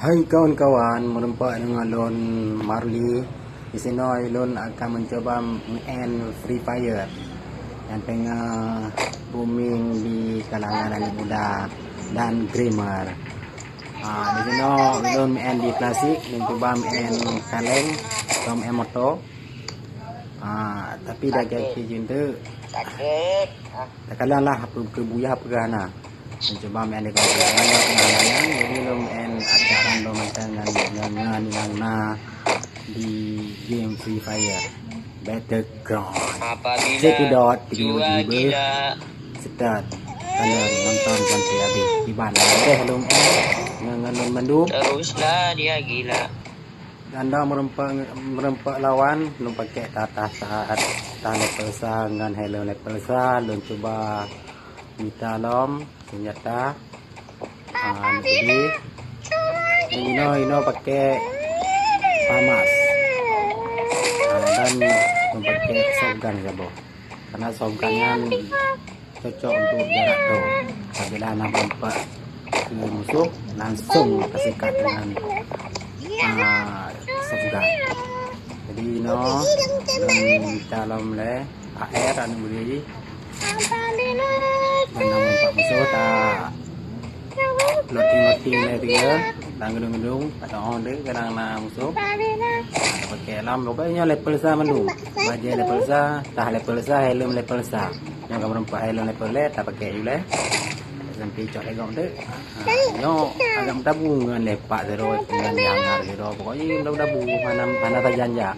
Hai kawan-kawan, berjumpa dengan Lon Marley. Di sini Lon akan mencoba main Free Fire yang tengah booming di kalangan anak muda dan gamer. Di sini Lon main di klasik, mencoba main kaleng atau main motor. Tapi dah kaki cinta sakit. tak kalah lah kebuya pergana. Mencoba main di klasik. Jadi lo main acak random dengan di game Free Fire Battleground. Apabila Cekidot jiwa gila start kalian nonton sampai habis. Ibana deh lo dengan mendung. teruslah dia gila. Anda merempak lawan lu pakai tata saat level sa dengan hello level sa lu coba kita lom senjata jadi ino pakai pamas dan lu pakai shotgun sabo karena shotgunnya cocok untuk jarak tu apabila anda merempak ke musuh langsung kasikat dengan shotgun. Jadi kita lomle AR anu beri dan nampak musuh tak loading le dia dan gedung atau on dia kadang nak musuh ada pakai alam rupanya level sa melu baja level sa tah level sa helm level sa yang kamu nampak helm level le tak pakai le sampai cok legong tu nyo agak tabungan lepak zero dengan hangar zero pokoknya tabung mana tajanja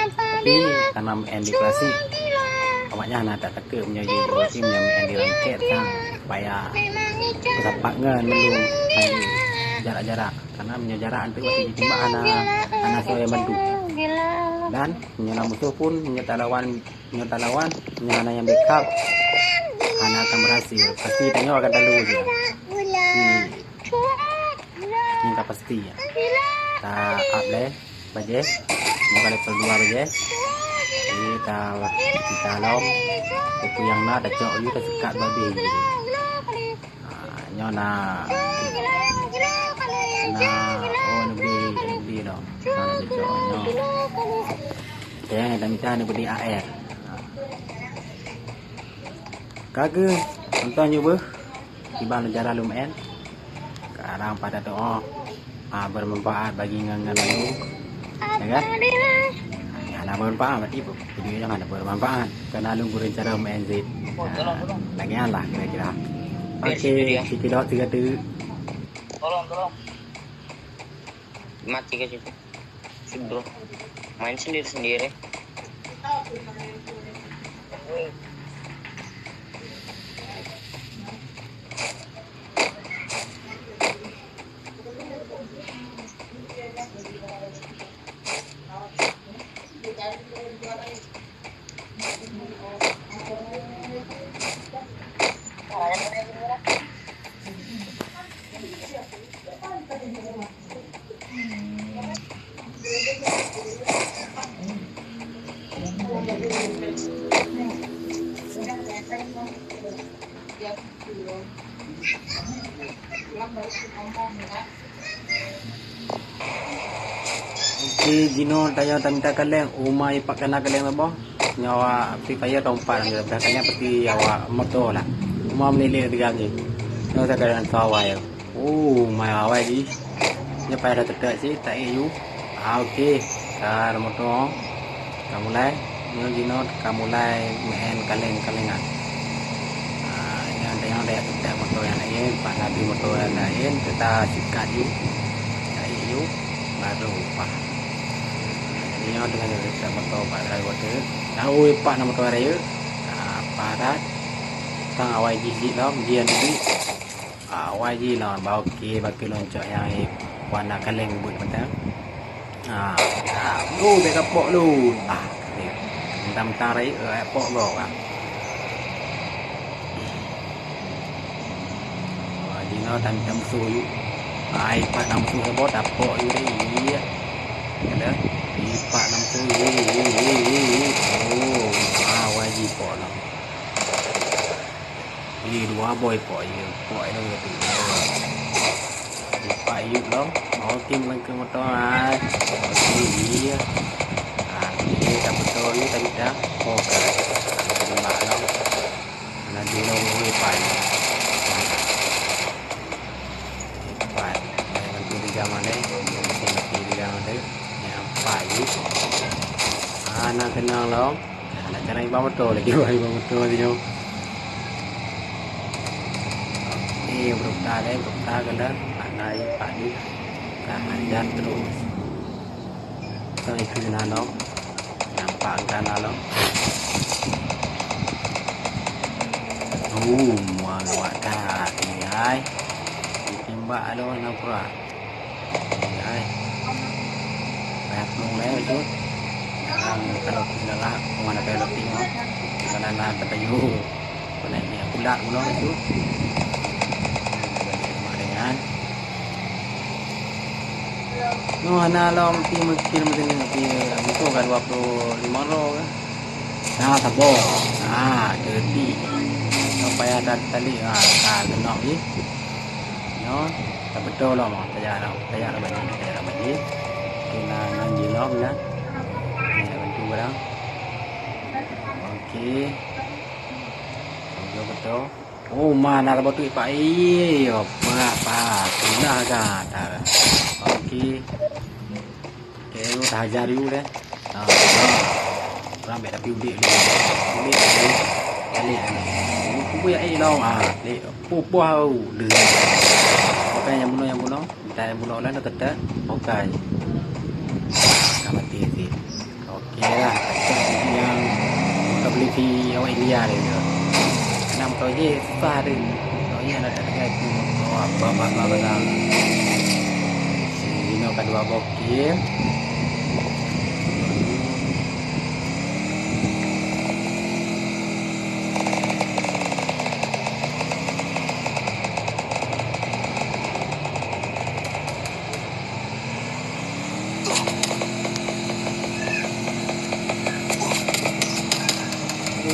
tapi karena main di klasik awaknya anak tak teka punya tim yang main di ranked kan supaya bersapak ngan mendung jarak-jarak karena punya jarak nanti waktu ditembak anak saya bantu dan punya musuh pun punya lawan punya anak yang backup anak akan berhasil pasti tanya akan lalu je ini tak pasti ya tak up deh baje nak level 2 baje jadi kita lom itu yang nak tak cok you tak sekat babi nyo na lebih no nak cok nyo ya dan kita ni beri AR kagak contoh nyoba tiba negara lumayan sekarang pada doa bermanfaat bagi ngan lu ya kan ada bermanfaat berarti video yang ada bermanfaat karena lu berencana main Z lagi lah kira-kira oke Cekidot 3 Tolong mati ke situ bro main sendiri Okey, Gino tanya minta kaleng, umai pak kena kaleng apa? Nyawa Free Fire rompat dia belakangnya pasti awak motor lah. Umai melilih tiga ni. Nyawa tak ada kawai. Mai awai di. Nya pada tetek sih tak you. Okey. Tar motor. Kamu mulai. Gino kamu mulai main kaleng-kalengan. Yang tanya dia tetek motor yang lain, pak nabi motor yang lain kita sikat you. You baru pak. Ini dengan kita motor pak driver tu. Tahu pak nama motor raya. Parat. Tang awai jijik lah dia ni. Awai ji lah bau ke bagi loncok yang warna kaleng buat mentang. Beka pok lu. Mentang-mentang raya pok gok ah. Dino tam suyu. Ai pak nam suyu sebot dapok you ni. Ada. Pak nam suyu. Wajib pok lah. Ini dua boy pok you. Pok itu tu. Pak Ayub lo. Okey melangkah motor ah. Okey dia. Ini tak betul ni tadi dah. Okey. Nampak lo. Mana dia lo boleh Pak Ayub. Pak. Bantu di zaman ni. Mesti di zaman ni. Yang Pak Ayub. Nak kenal lo. Nak cari ibu motor lagi. Ibu motor dia. Berputar ke dah panai padi ajar terus so itu nalo nampak kan nalo muang wadah ini ai timbak lo napra ini ai bayar mulai tu kalau tinggal lah mana pelot tinggal kalau nak terkayu naiknya pulang mula itu no ana lo mesti mikir mesti itu kan 25 ro kan nah tabo jadi sampai ada tali kena ni no tak betul lah mah saya bagi kena nanti lo lah ni bantu barang okey betul oh mana tabo tu Pak apa sudah kata okey lu dah ajar you dah. Ramai tapi udik ni. Balik ni. Kubu ya long lek pupuh de. Okey yang bunuh. Dan yang bunuh lah nak kata. Okey. Dah mati si. Okey lah. Yang kita beli di awak India ni. 6 toy je susah dia. Toy nak tak ada tu. Apa. Ini kedua bokeh.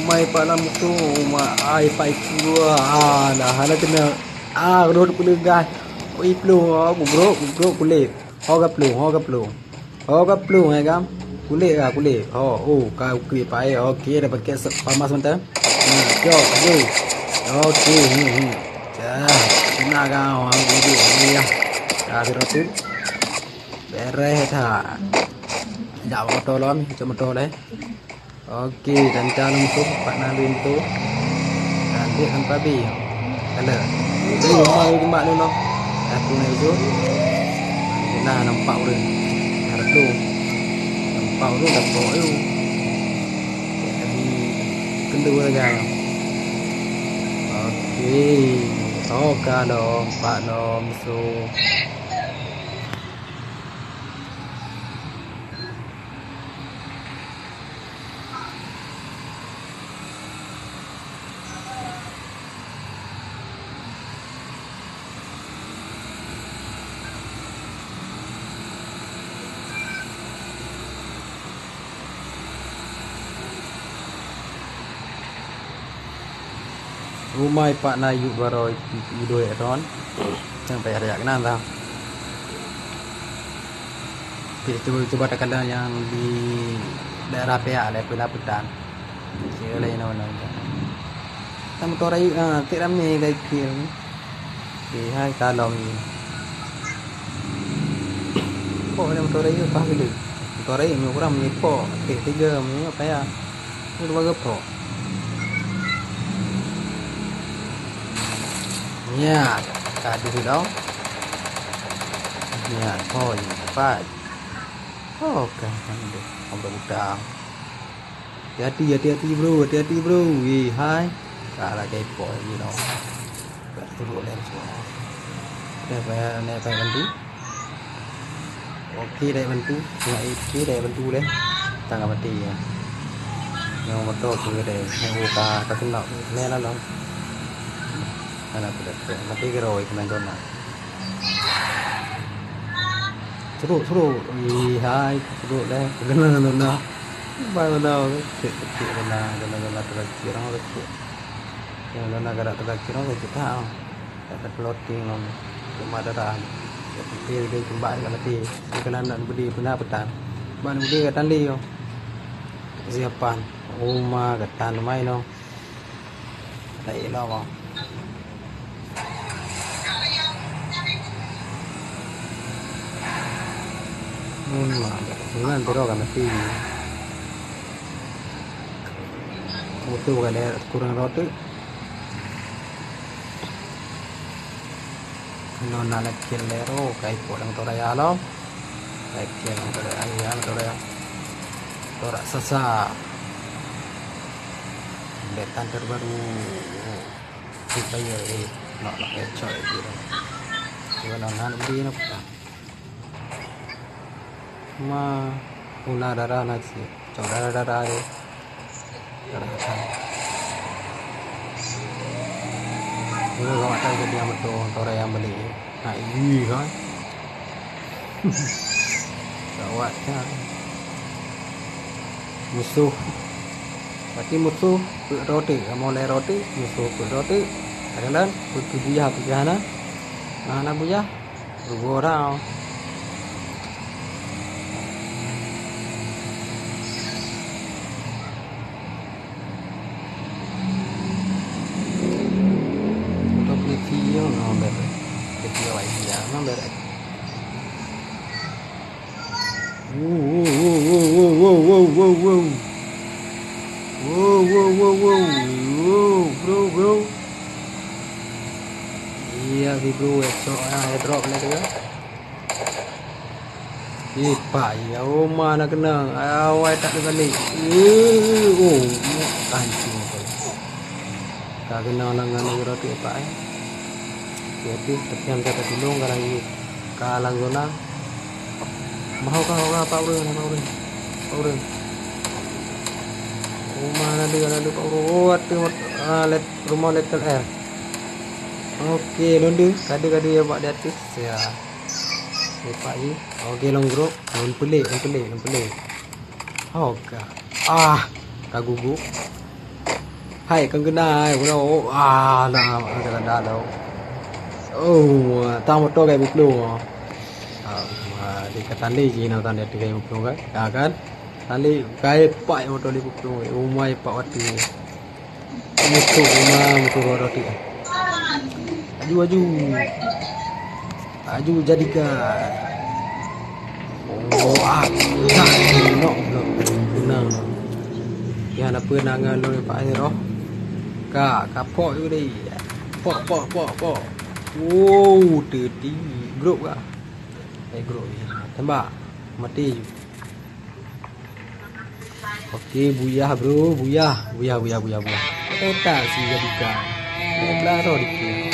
Umai palam tu ai pai kua dah hala kena rod kulegas oi plu bro kulit ho ga plu hai kam kulit ka kulit pai okey dah pakai pamas mantap jom okey kena ga orang video ni ya tu beres dah dah motor lo cuma motor le. Okey, dan calon tu Pak Nalin tu. Dan dia sampai bi. Kala. Ini rumah di mak ni noh. Aku ni tu. Nah nampak orang. Harap tu. Nampak tu dah bawa tu. Jadi kedua aja. Okey. Kalau Pak Nom so rumah Pak Nayu baru video ya ton sampai ada kenal tau. Coba tekan yang di daerah PA lepas Putan kira lain mana kita motor ayu tik ramai kai kira okey hai kalau ni kok ada motor ayu apa gitu motor ayu ni kurang ni kok tik 3 ni apa ya ni 2 gepro. Nha, tadi sudah. Nha, thôi, phải. Okey, không được. Hati-hati bro. Hai. Tak ada kepo ni dah. Tak turun lagi semua. Dah bantu. Okey, dah bantu. Okey, dah bantu dah. Tangga mati ya. Yang motor tu dah. Yang uka tak kena. Ni lah. Anak tidak mati keroi kena jona. Seru. Hai, seru dah. Kena. Baru dah. Kena terkira orang tu. Yang nak gerak terkira orang kita. Ada plotting orang. Cuma ada dah. Dia jumpa dekat mati. Kalau nak beli benar petang. Mana beli kat tali yo. Siapan. Rumah ketan main no. Tak elok kau. Dengan terus kan mati. Mutu kalau kurang roti. Non nak lero kai podang toraya lo. Kai yang toraya toraya. Torak sasa. Betan terbaru. Supaya nak ecok itu. Kalau nak beli nak ma una darah nasi, darah ni, darah kan. Ini kalau ada jadi amat tu orang yang beli, nak ini kan, gawatnya. Musuh, berarti musuh roti, mau le roti, musuh roti, kadang-kadang buyah na, mana buyah, bergorau. Video nomor video aja nomor bro iya bro drop lagi kan pak ya mana kena awak tak balik kancing tak kena langan roti pak jadi terkian kata tulung kalau ini kalang zona mau apa urang mana dia ada let rumah letter R oke londu kade ya pak di atas ya pak ni oke long grup non pelik oke kagugu hai kang kena dah ada dah tahu motor kayak buklu di katali Cina tanda di kayak buklu kan ya kan tali kayak pak motor di buklu umai pak wati motor roti aju jadikan belum ya nak penangan lo pak ni roh kapok tu di pok wow tadi grup kah grup ni tembak mati okey buyah bro buyah tak sih jadikan belah roh dikit